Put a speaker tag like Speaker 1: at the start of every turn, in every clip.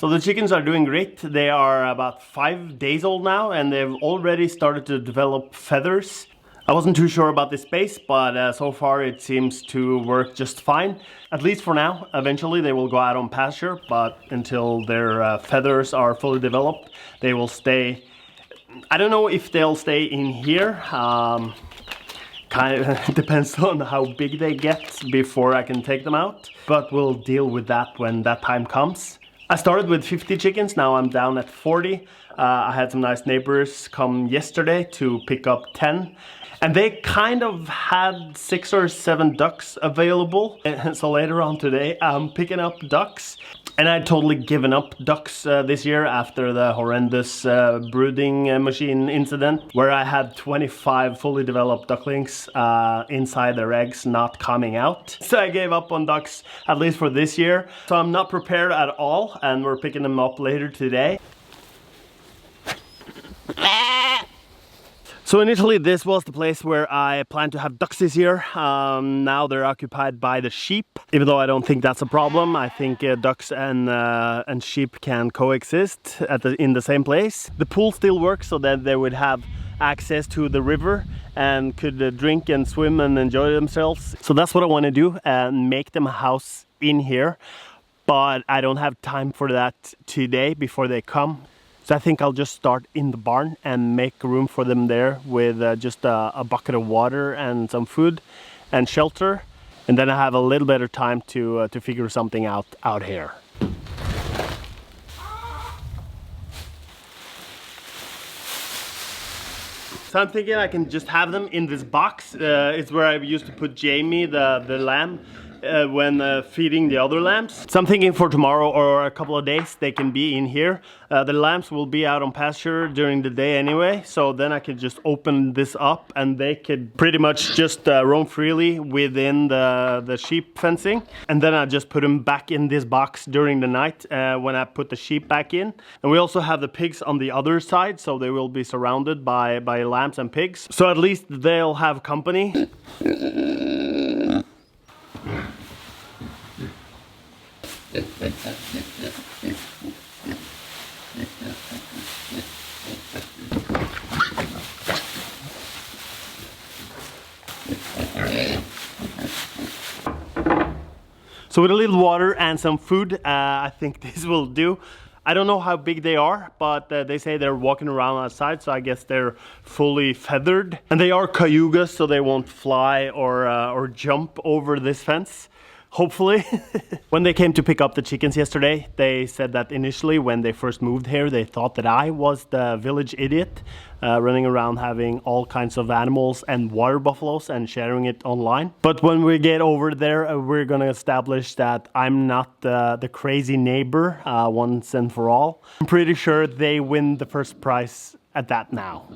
Speaker 1: So the chickens are doing great. They are about 5 days old now and they've already started to develop feathers. I wasn't too sure about this space, but so far it seems to work just fine. At least for now. Eventually they will go out on pasture, but until their feathers are fully developed, they will stay. I don't know if they'll stay in here. Kind of depends on how big they get before I can take them out, but we'll deal with that when that time comes. I started with 50 chickens, now I'm down at 40. I had some nice neighbors come yesterday to pick up 10. And they kind of had 6 or 7 ducks available. So later on today, I'm picking up ducks. And I'd totally given up ducks this year after the horrendous brooding machine incident, where I had 25 fully developed ducklings inside their eggs not coming out. So I gave up on ducks, at least for this year. So I'm not prepared at all, and we're picking them up later today. So initially this was the place where I planned to have ducks this year. Now they're occupied by the sheep. Even though I don't think that's a problem, I think ducks and sheep can coexist in the same place. The pool still works so that they would have access to the river and could drink and swim and enjoy themselves. So that's what I want to do, and make them a house in here. But I don't have time for that today before they come. So I think I'll just start in the barn and make room for them there with just a bucket of water and some food and shelter. And then I have a little better time to figure something out here. So I'm thinking I can just have them in this box. It's where I used to put Jamie, the lamb, when feeding the other lambs. So I'm thinking for tomorrow or a couple of days they can be in here. The lambs will be out on pasture during the day anyway, so then I could just open this up and they could pretty much just roam freely within the sheep fencing. And then I just put them back in this box during the night when I put the sheep back in. And we also have the pigs on the other side, so they will be surrounded by lambs and pigs. So at least they'll have company. So with a little water and some food, I think this will do. I don't know how big they are, but they say they're walking around outside, so I guess they're fully feathered. And they are cayugas, so they won't fly or jump over this fence. Hopefully. When they came to pick up the chickens yesterday, they said that initially when they first moved here, they thought that I was the village idiot, running around having all kinds of animals and water buffaloes and sharing it online. But when we get over there, we're gonna establish that I'm not the crazy neighbor once and for all. I'm pretty sure they win the first prize at that now.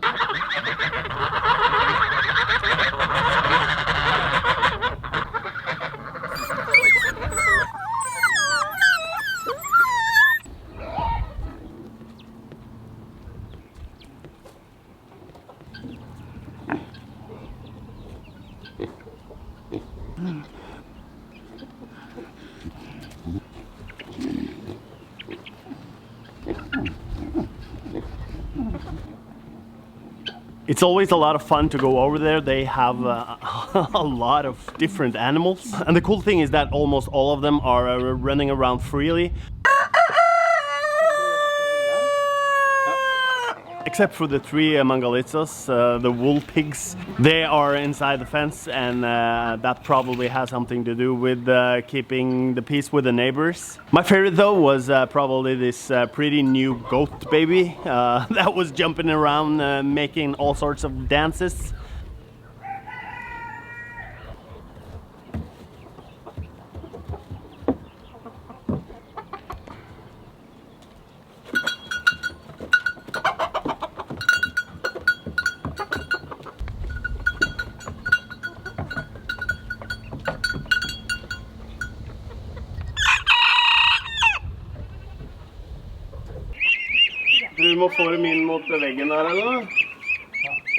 Speaker 1: It's always a lot of fun to go over there. They have a lot of different animals. And the cool thing is that almost all of them are running around freely. Except for the 3 Mangalitsos, the wool pigs. They are inside the fence, and that probably has something to do with keeping the peace with the neighbors. My favorite though was probably this pretty new goat baby that was jumping around making all sorts of dances. Du må få dem inn mot veggen her,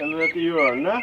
Speaker 1: eller et hjørne.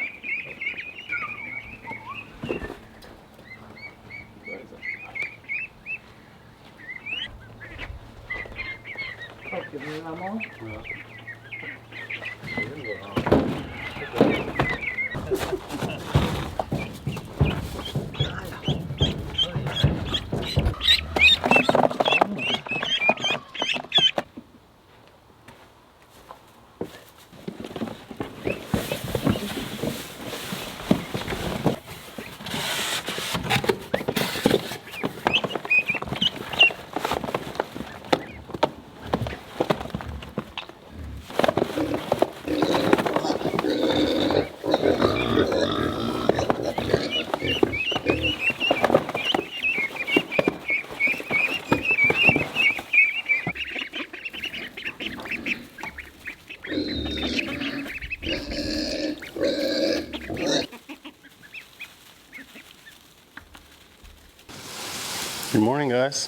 Speaker 1: Good morning, guys.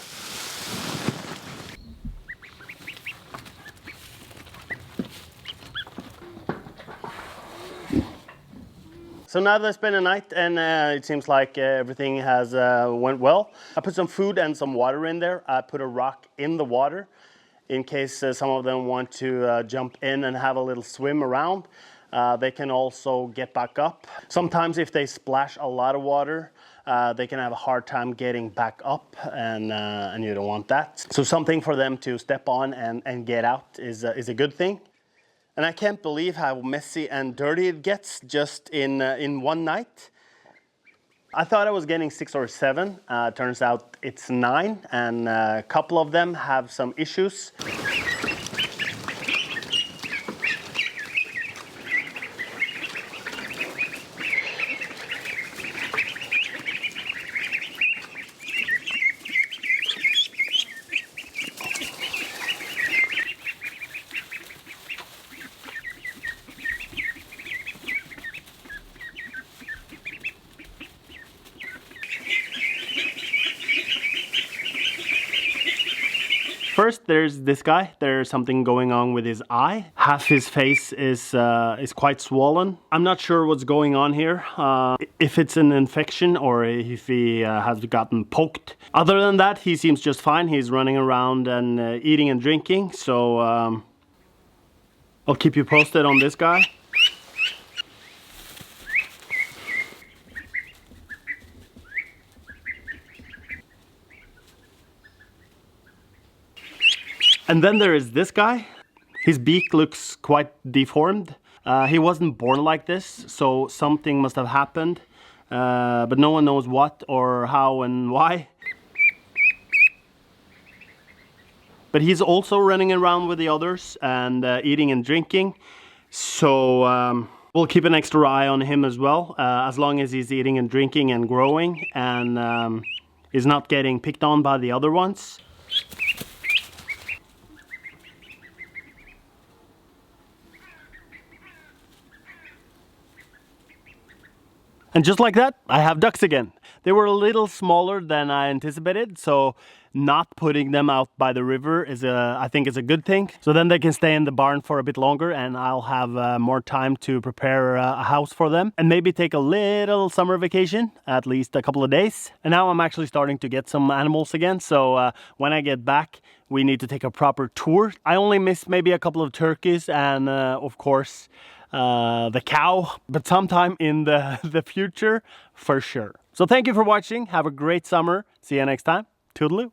Speaker 1: So now that it's been a night and it seems like everything has went well. I put some food and some water in there. I put a rock in the water in case some of them want to jump in and have a little swim around. They can also get back up. Sometimes if they splash a lot of water, they can have a hard time getting back up, and you don't want that. So something for them to step on and get out is a good thing. And I can't believe how messy and dirty it gets just in one night. I thought I was getting 6 or 7. Turns out it's 9, and a couple of them have some issues. First, there's this guy. There's something going on with his eye. Half his face is quite swollen. I'm not sure what's going on here. If it's an infection or if he has gotten poked. Other than that, he seems just fine. He's running around and eating and drinking. So I'll keep you posted on this guy. And then there is this guy. His beak looks quite deformed. He wasn't born like this, so something must have happened. But no one knows what or how and why. But he's also running around with the others and eating and drinking. So we'll keep an extra eye on him as well, as long as he's eating and drinking and growing and is not getting picked on by the other ones. And just like that, I have ducks again. They were a little smaller than I anticipated, so not putting them out by the river I think is a good thing. So then they can stay in the barn for a bit longer and I'll have more time to prepare a house for them and maybe take a little summer vacation, at least a couple of days. And now I'm actually starting to get some animals again, so when I get back, we need to take a proper tour. I only missed maybe a couple of turkeys and of course, the cow, but sometime in the future for sure. So thank you for watching. Have a great summer. See you next time. Toodaloo.